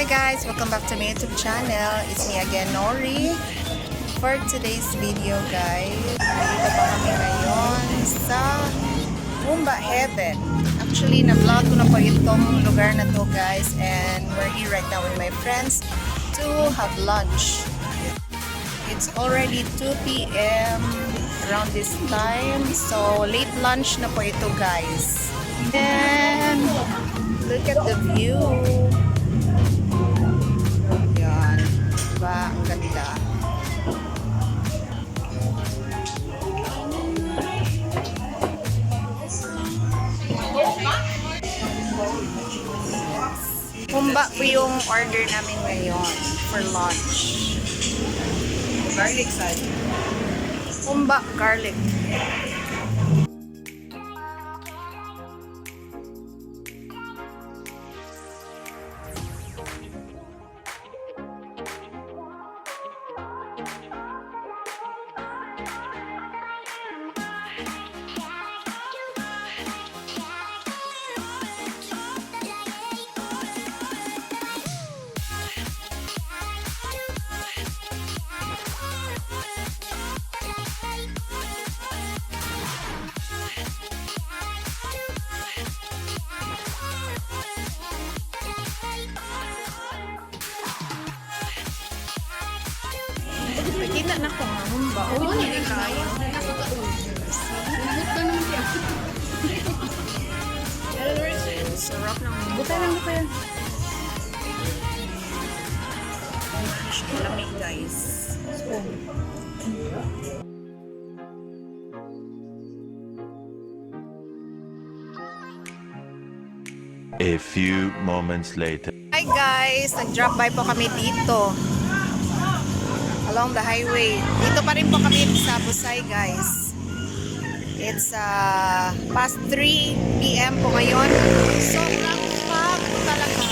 Hi guys! Welcome back to my YouTube channel. It's me again, Nori. For today's video guys, dito pa kami ngayon sa Mumba Heaven. Actually, na-vlog ko na po itong lugar na to guys, and we're here right now with my friends to have lunch. It's already 2 p.m. around this time, so late lunch na po ito guys. And look at the view. Yan, diba? Ang ganda. Humba po yung order namin ngayon for lunch. Garlic side. Humba garlic. Nakita na ko nga humba. Oo, hindi kayo. Sarap ng humba. Buta lang buta yan. Lamig guys. A few moments later. Hi guys! Nag-drop by po kami dito. Along the highway. Dito pa rin po kami sa Busay guys. It's past 3 p.m. po ngayon. Sobrang pag talaga.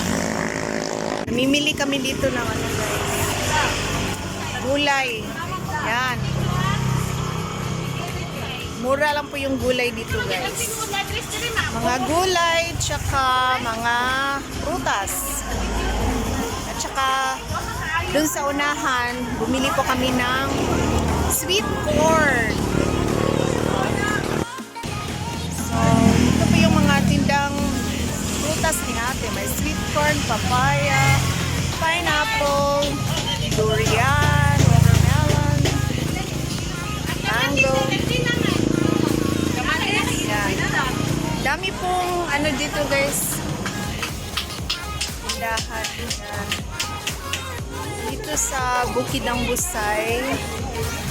Namimili kami dito ng ano guys. Gulay. Yan. Mura lang po yung gulay dito guys. Mga gulay, tsaka mga prutas. At tsaka doon sa unahan, bumili po kami ng sweet corn. So, ito po yung mga tindang prutas ni ate. May sweet corn, papaya, pineapple, durian, watermelon, mango. Yan. Dami pong ano dito guys. Tindahan. Yan. Dito sa bukid ng Busay,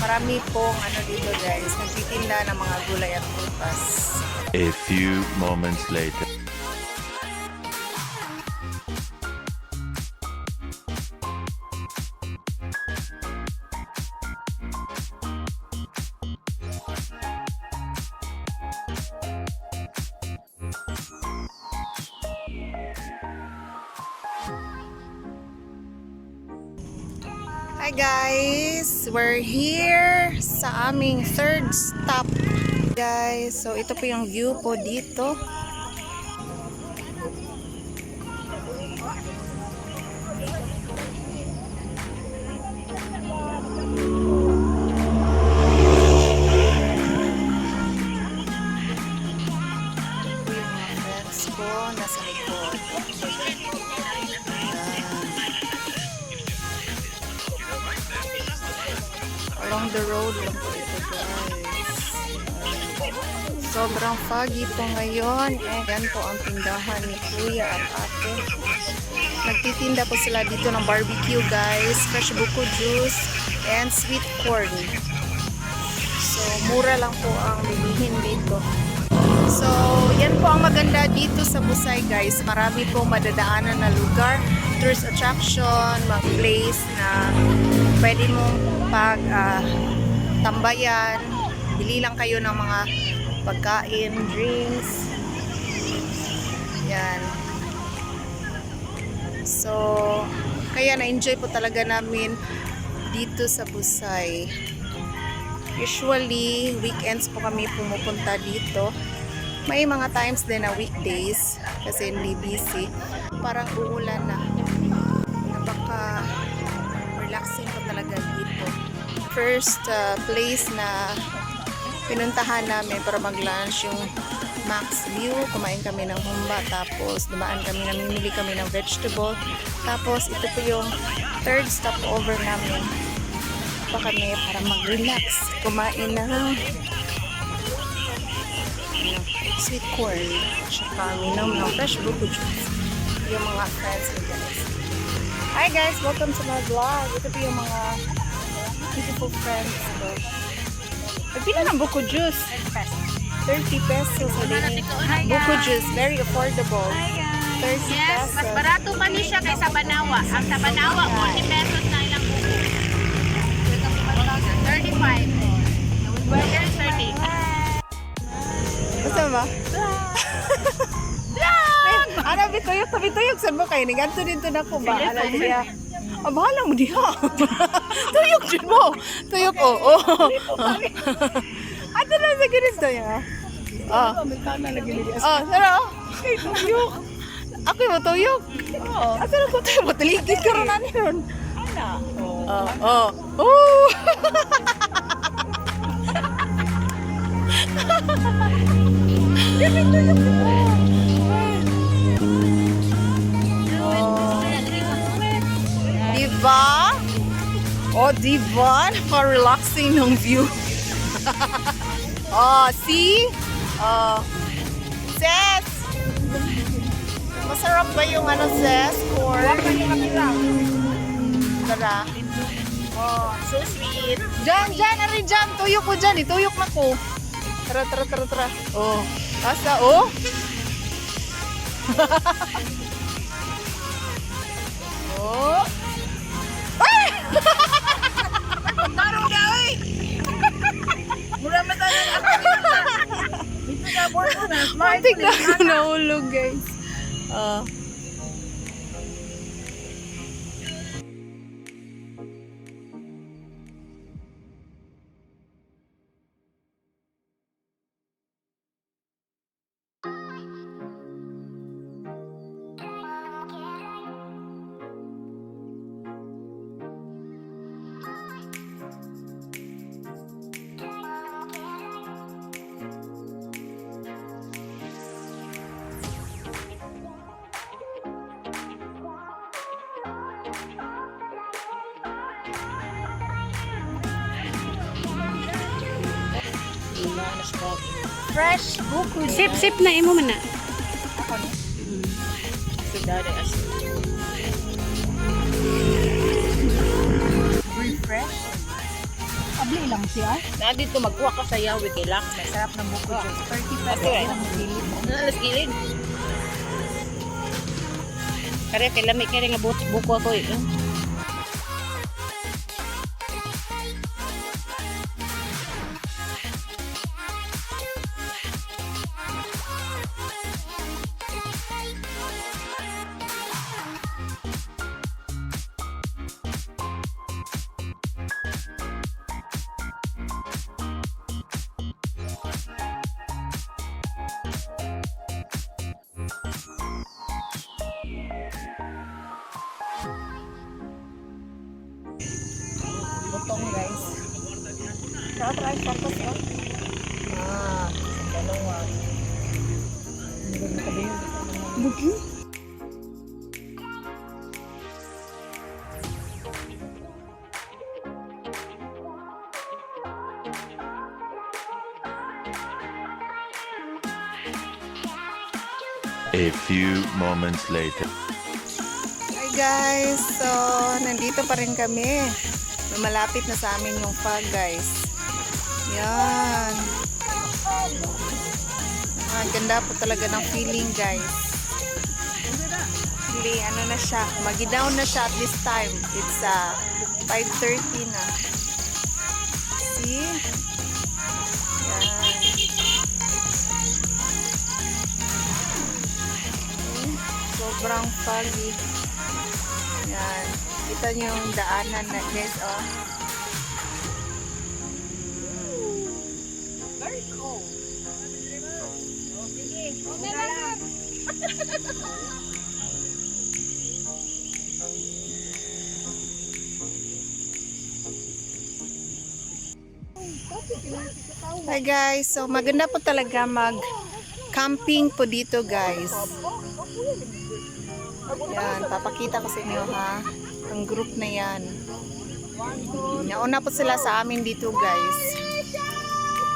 marami pong ano dito guys, nagtitinda ng mga gulay at prutas. A few moments later. Hi guys! We're here sa aming third stop guys. So ito po yung view po dito. Ito po yung mga friends ko nasa likod. Along the road lang po ito guys. Sobrang foggy po ngayon. And yan po ang tindahan ni Kuya at Ate. Nagtitinda po sila dito ng barbecue guys. Fresh buko juice and sweet corn. So mura lang po ang bilihin dito. So yan po ang maganda dito sa Busay guys. Marami pong madadaanan na lugar, tourist attraction, mga place na pwede mong tambayan. Bili lang kayo ng mga pagkain, drinks. Yan. So, kaya na-enjoy po talaga namin dito sa Busay. Usually, weekends po kami pumupunta dito. May mga times din na weekdays kasi hindi busy. Parang uulan na. napaka-relaxing ko talaga dito. First place na pinuntahan namin para mag-lunch yung Max View. Kumain kami ng humba, tapos dumaan kami, namimili kami ng vegetable. Tapos ito po yung third stopover namin. Pa kami para mag-relax. Kumain ng sweet corn. Tsaka minom ng fresh buko juice. Yung mga friends ko guys. Hi guys! Welcome to my vlog. Ito po yung mga beautiful friends ko. Pila ng buko juice? 30 pesos. Buko juice. Very affordable. 30 Yes, mas pesos. barato pa niya siya kaysa Banawa. Ang sa Banawa, 40 pesos na ilang buko. 35. Burger, 30. Basta ba? Ano, bituyok sa mo kayo. Niganto dito na ko ba? Ano diya? Bahala mo diha. Tuyok dyan mo. Tuyok, oo. Ato na sa ganito niya. Pero, tuyok. Ako yung matuyok. Ato na ko tayo. Mataligid ka rin na niyon. Diba? Diba? Napaka-relaxing ng view. See? Ses! Masarap ba yung ses? Or? Tara. So sweet. Diyan, arin dyan. Tuyok ko dyan. Tuyok na ko. Tara. Asa, Ay! Pagdaro na eh! Mura mo tayo na ako dito na board ko na. Muntik na ako nahulog guys. Fresh buko. Sip na imo man na. Fresh? Abli lang siya. Na dito magkuha ka sa yawi kay Lak. May sarap ng buko juice. 30 pesos. Alas gilid. Kaya kay lami kaya nga buko ako eh. Butong guys. Try focus on. Dalawa. Buki? A few moments later. Hi guys! So, nandito pa rin kami. Malapit na sa amin yung fog guys. Yan. Ganda po talaga ng feeling guys. Actually, ano na siya. Mag-down na siya at this time. It's 5:30 na. See? Yan. Sobrang foggy. Yan. Kita nyo yung daanan na guys, oh. Very cool. Hi guys, so maganda po talaga mag-camping po dito guys. Yan, papakita ko sa inyo ha. Ang group na yan. Nauna po sila sa amin dito guys.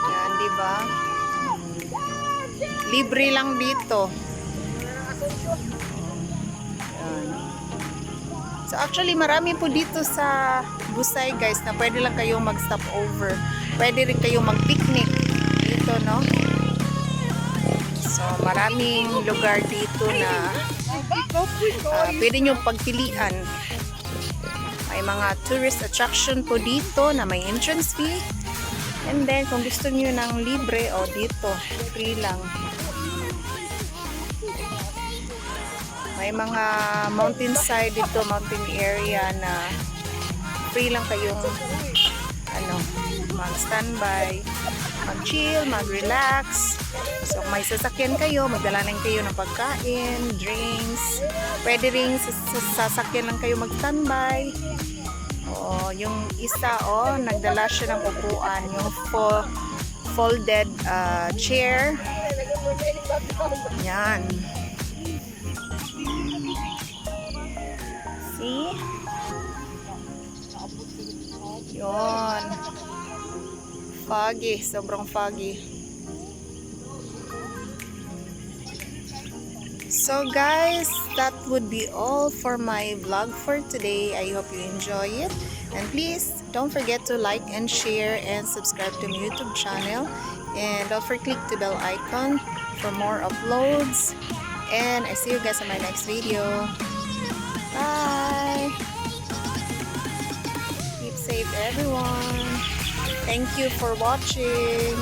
Yan, di ba? Libre lang dito. Yan. So actually marami po dito sa Busay guys na pwede lang kayong mag-stop over. Pwede rin kayong mag-picnic dito, no? So maraming lugar dito na pwede nyo pagpilian. May mga tourist attraction po dito na may entrance fee. And then kung gusto nyo ng libre, o dito, free lang. May mga mountainside dito, mountain area na free lang kayong mag-standby, mag-chill, mag-relax. So kung may sasakyan kayo, magdala lang kayo ng pagkain, drinks. Pwede rin sa sasakyan lang kayo mag-standby. O, yung isa, nagdala siya ng upuan, yung folded chair. Yan. See? Yun. Foggy. Sobrang foggy. So guys, that would be all for my vlog for today. I hope you enjoy it. And please, don't forget to like and share and subscribe to my YouTube channel. And don't forget to click the bell icon for more uploads. And I see you guys in my next video. Bye! Keep safe everyone. Thank you for watching.